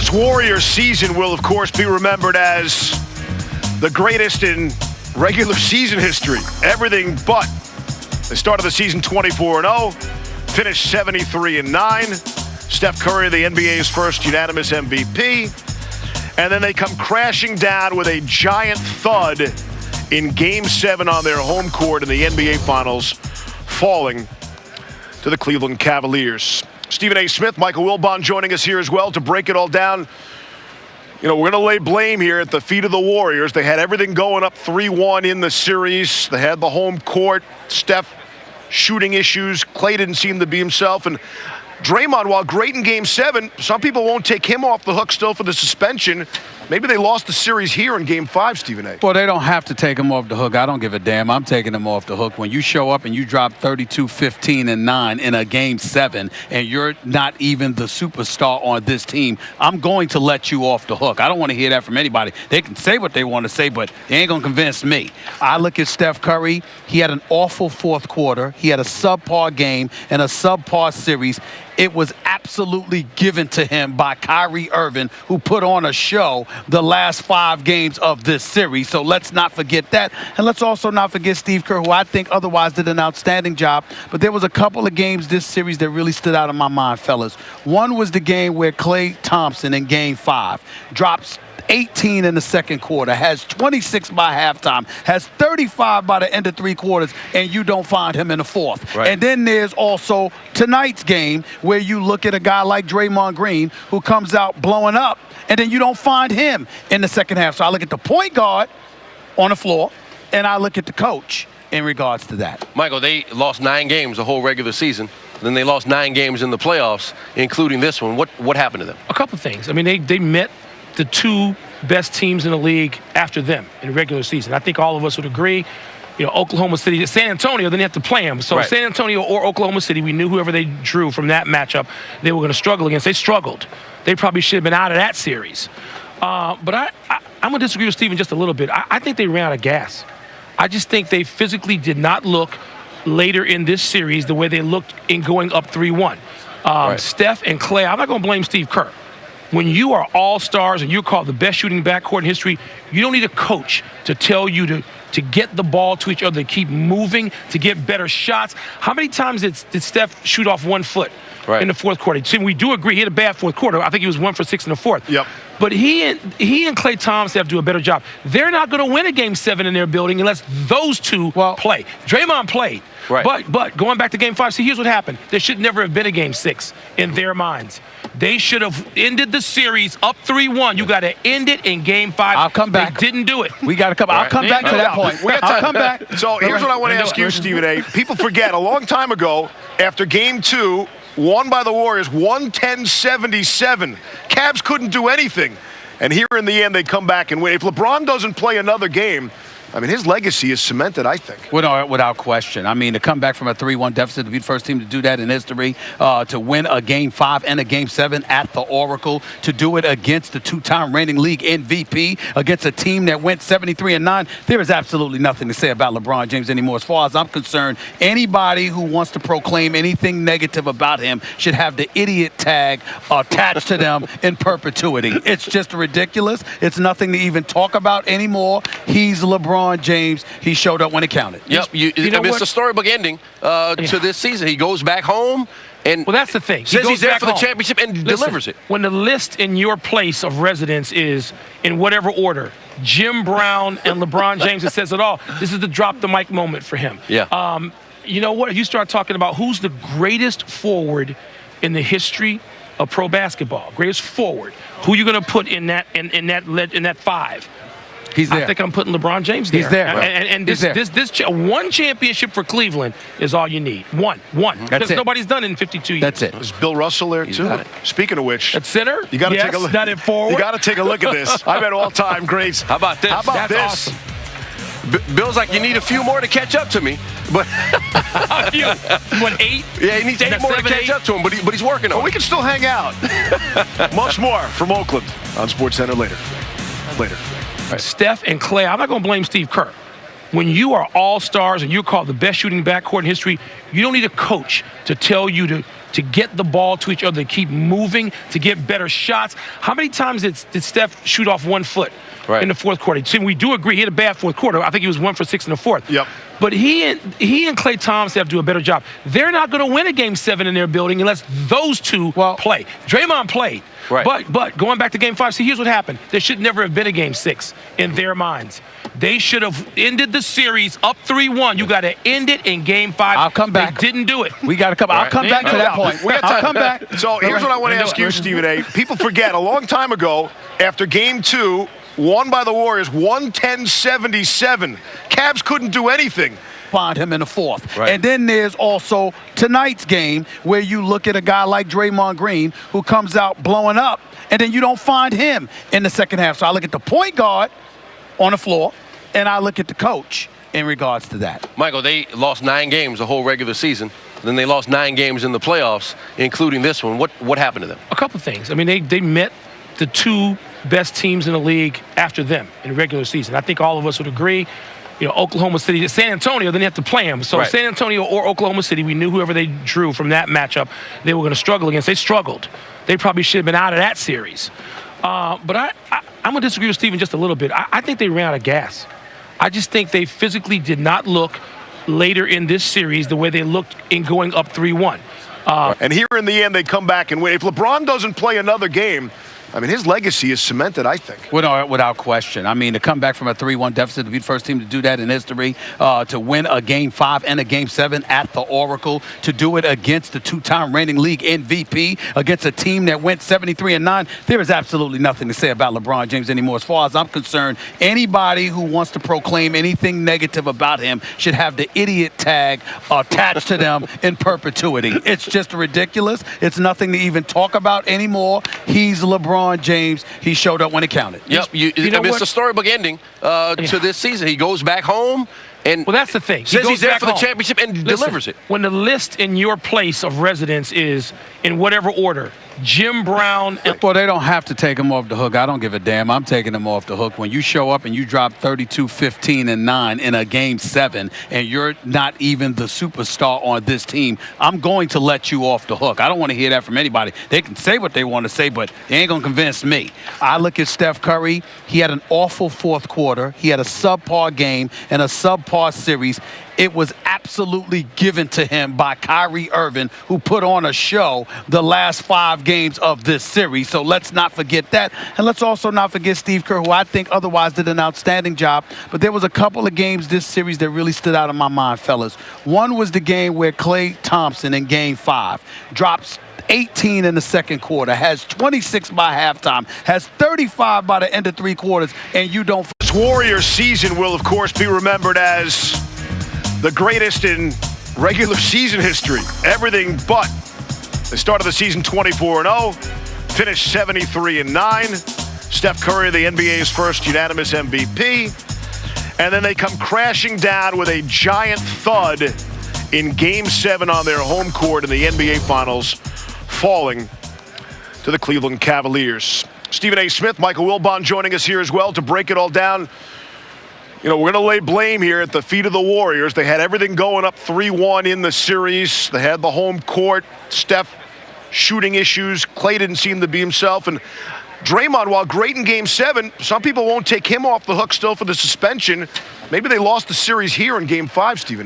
This Warriors season will, of course, be remembered as the greatest in regular season history. Everything but. They started the season 24-0, finished 73-9. Steph Curry, the NBA's first unanimous MVP. And then they come crashing down with a giant thud in Game 7 on their home court in the NBA Finals, falling to the Cleveland Cavaliers. Stephen A. Smith, Michael Wilbon joining us here as well to break it all down. You know, we're going to lay blame here at the feet of the Warriors. They had everything going up 3-1 in the series. They had the home court. Steph shooting issues. Klay didn't seem to be himself. And Draymond, while great in Game 7, some people won't take him off the hook still for the suspension. Maybe they lost the series here in Game 5, Stephen A. Well, they don't have to take him off the hook. I don't give a damn. I'm taking him off the hook. When you show up and you drop 32, 15, and 9 in a Game 7, and you're not even the superstar on this team, I'm going to let you off the hook. I don't want to hear that from anybody. They can say what they want to say, but they ain't going to convince me. I look at Steph Curry. He had an awful fourth quarter. He had a subpar game and a subpar series. It was absolutely given to him by Kyrie Irving, who put on a show the last 5 games of this series. So let's not forget that. And let's also not forget Steve Kerr, who I think otherwise did an outstanding job. But there was a couple of games this series that really stood out in my mind, fellas. One was the game where Klay Thompson in Game 5 drops 18 in the second quarter, has 26 by halftime, has 35 by the end of 3 quarters, and you don't find him in the fourth. Right. And then there's also tonight's game where you look at a guy like Draymond Green who comes out blowing up, and then you don't find him in the second half. So I look at the point guard on the floor, and I look at the coach in regards to that. Michael, they lost 9 games the whole regular season. Then they lost 9 games in the playoffs, including this one. What happened to them? A couple things. I mean, they met the 2 best teams in the league after them in the regular season. I think all of us would agree. You know, Oklahoma City, San Antonio, they didn't have to play them. So right. San Antonio or Oklahoma City, we knew whoever they drew from that matchup, they were going to struggle against. They struggled. They probably should have been out of that series. But I'm going to disagree with Steven just a little bit. I think they ran out of gas. I just think they physically did not look later in this series the way they looked in going up 3-1. Right. Steph and Klay, I'm not going to blame Steve Kerr. When you are all-stars and you're called the best shooting backcourt in history, you don't need a coach to tell you to get the ball to each other, to keep moving, to get better shots. How many times did Steph shoot off 1 foot in the fourth quarter? See, we do agree he had a bad fourth quarter. I think he was 1 for 6 in the fourth. Yep. But he and Klay Thompson have to do a better job. They're not going to win a Game 7 in their building unless those two play. Draymond played. Right. But going back to Game 5, see, here's what happened. There should never have been a Game 6 in their minds. They should have ended the series up 3-1. You got to end it in Game 5. I'll come back. They didn't do it. We got to come. I'll come back to that point. I'll come back. So here's what I want to ask you, Stephen A. People forget, a long time ago, after Game 2, won by the Warriors, 110-77. Cavs couldn't do anything. And here in the end, they come back and win. If LeBron doesn't play another game, I mean, his legacy is cemented, I think. Without question. I mean, to come back from a 3-1 deficit, to be the first team to do that in history, to win a Game 5 and a Game 7 at the Oracle, to do it against the 2-time reigning league MVP, against a team that went 73-9, there is absolutely nothing to say about LeBron James anymore. As far as I'm concerned, anybody who wants to proclaim anything negative about him should have the idiot tag attached to them in perpetuity. It's just ridiculous. It's nothing to even talk about anymore. He's LeBron James. He showed up when it counted. Yep. It's a storybook ending to this season. He goes back home and that's the thing. Says he's there for the championship and delivers it. When the list in your place of residence is in whatever order, Jim Brown and LeBron James, it says it all. This is the drop the mic moment for him. Yeah. You know what? You start talking about who's the greatest forward in the history of pro basketball. Greatest forward. Who you going to put in that 5? He's there. I think I'm putting LeBron James there. He's there. And this one championship for Cleveland is all you need. One. Because nobody's done it in 52 years. That's it. Is Bill Russell there, too? Speaking of which. At center? You got to take a look. Not at forward. You got to take a look at this. I bet all-time greats. How about this? That's awesome. Bill's like, you need a few more to catch up to me. But what, 8? Yeah, he needs 8 more to catch up to him, but he's working on it. We can still hang out. Much more from Oakland on SportsCenter later. Steph and Klay, I'm not going to blame Steve Kerr. When you are all-stars and you're called the best shooting backcourt in history, you don't need a coach to tell you to get the ball to each other, to keep moving, to get better shots. How many times did Steph shoot off 1 foot in the fourth quarter? See, we do agree he had a bad fourth quarter. I think he was 1 for 6 in the fourth. Yep. But he and Klay Thompson have to do a better job. They're not going to win a Game 7 in their building unless those two play. Draymond played. Right. But going back to Game 5, see, here's what happened. There should never have been a Game 6 in their minds. They should have ended the series up 3-1. You got to end it in Game 5. I'll come back. They didn't do it. We got to come. I'll come back to that point. I'll come back. So here's what I want to ask you, Stephen A. People forget, a long time ago, after Game 2, won by the Warriors, 110-77. Cavs couldn't do anything. Find him in the fourth. Right. And then there's also tonight's game where you look at a guy like Draymond Green who comes out blowing up, and then you don't find him in the second half. So I look at the point guard on the floor, and I look at the coach in regards to that. Michael, they lost 9 games the whole regular season. Then they lost 9 games in the playoffs, including this one. What happened to them? A couple things. I mean, they met the 2 best teams in the league after them in the regular season. I think all of us would agree. You know, Oklahoma City, San Antonio, then you have to play them. So San Antonio or Oklahoma City, we knew whoever they drew from that matchup, they were going to struggle against. They struggled. They probably should have been out of that series. But I'm going to disagree with Stephen just a little bit. I think they ran out of gas. I just think they physically did not look later in this series the way they looked in going up 3-1. And here in the end, they come back and win. If LeBron doesn't play another game, I mean, his legacy is cemented, I think. Without question. I mean, to come back from a 3-1 deficit, to be the first team to do that in history, to win a Game 5 and a Game 7 at the Oracle, to do it against the 2-time reigning league MVP, against a team that went 73-9, there is absolutely nothing to say about LeBron James anymore. As far as I'm concerned, anybody who wants to proclaim anything negative about him should have the idiot tag attached to them in perpetuity. It's just ridiculous. It's nothing to even talk about anymore. He's LeBron James. He showed up when it counted. Yep. It's a storybook ending to this season. He goes back home and that's the thing. Says he's there for the championship and delivers it. When the list in your place of residence is in whatever order, Jim Brown. Well, they don't have to take him off the hook. I don't give a damn. I'm taking him off the hook. When you show up and you drop 32, 15, and 9 in a Game 7, and you're not even the superstar on this team, I'm going to let you off the hook. I don't want to hear that from anybody. They can say what they want to say, but they ain't going to convince me. I look at Steph Curry. He had an awful fourth quarter. He had a subpar game and a subpar series. It was absolutely given to him by Kyrie Irving, who put on a show the last 5 games of this series. So let's not forget that. And let's also not forget Steve Kerr, who I think otherwise did an outstanding job. But there was a couple of games this series that really stood out in my mind, fellas. One was the game where Klay Thompson in Game 5 drops 18 in the second quarter, has 26 by halftime, has 35 by the end of 3 quarters, and you don't. This Warriors season will, of course, be remembered as the greatest in regular season history. Everything but. They started the season 24-0, finished 73-9. Steph Curry, the NBA's first unanimous MVP. And then they come crashing down with a giant thud in Game 7 on their home court in the NBA Finals, falling to the Cleveland Cavaliers. Stephen A. Smith, Michael Wilbon joining us here as well to break it all down. You know, we're going to lay blame here at the feet of the Warriors. They had everything going up 3-1 in the series. They had the home court. Steph shooting issues. Klay didn't seem to be himself. And Draymond, while great in Game 7, some people won't take him off the hook still for the suspension. Maybe they lost the series here in Game 5, Stephen A.